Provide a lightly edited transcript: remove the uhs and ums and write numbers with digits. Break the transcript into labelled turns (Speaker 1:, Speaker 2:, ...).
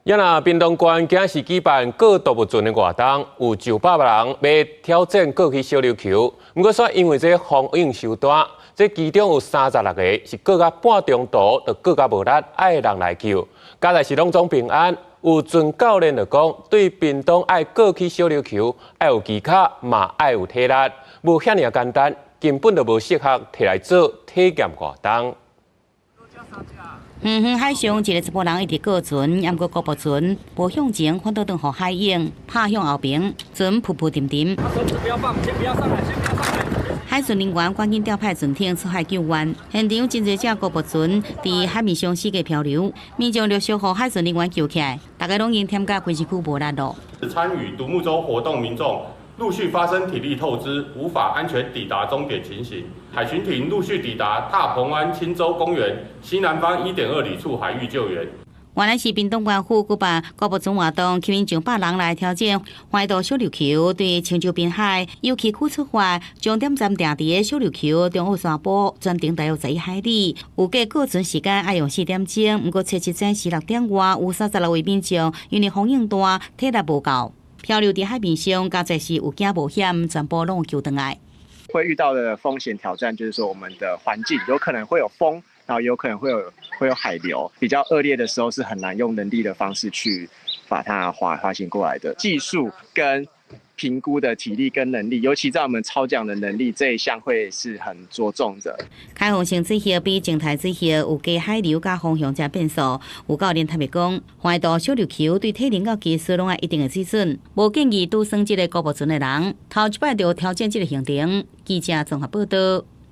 Speaker 1: 也那屏东县今是举办过动物船的活动，有900万人要挑战过去小琉球。不过，因为这风影收单，这其中有36个是过到半中途，就过到无力，爱人来救。加来是拢总平安。有船教练就讲，对屏东爱过去小琉球，爱有技巧，嘛爱有体力，无遐尔简单，根本就无适合摕来做体验活动。
Speaker 2: 远海上一个查甫人一直过船，也过国宝船无向前，反倒转互海影，拍向后边，船扑扑沉沉。
Speaker 3: 绳子不要放，先不要上来，先不要上来。
Speaker 2: 海巡人员赶紧调派船艇出海救援，现场真侪只国宝船伫海面上四界漂流，民众陆续互海巡人员救起来，大家拢因添加规身躯无力咯。
Speaker 4: 参与独木舟活动民众。 陆续发生体力透支，无法安全抵达终点情形。海巡艇陆续抵达大鹏湾青洲公园西南方1.2里处海域救援。
Speaker 2: 原来是屏东县府举办国宝船活动，吸引900人来挑战环岛小琉球，对青洲滨海由崎区出发，终点站定伫小琉球中澳山坡，全程大约11海里。有计过船时间要用4点钟，不过测试展示6点外，有36位民众因为风影大，体力无够。 漂流在海面上，加在是有惊无险，全部拢救回来。
Speaker 5: 会遇到的风险挑战就是说，我们的环境有可能会有风，然后有可能会有海流。比较恶劣的时候是很难用人力的方式去把它滑行过来的。技术跟评估的体力跟能力，尤其在我们超桨的能力这一项会是很着重的。
Speaker 2: 开放性水域比静态水域有加海流加风向加变数。有教练特别讲，环岛小琉球对体能甲技术拢爱一定的水准，无建议拄算这个国宝船的人，头一摆就挑战这个行程。记者综合报道。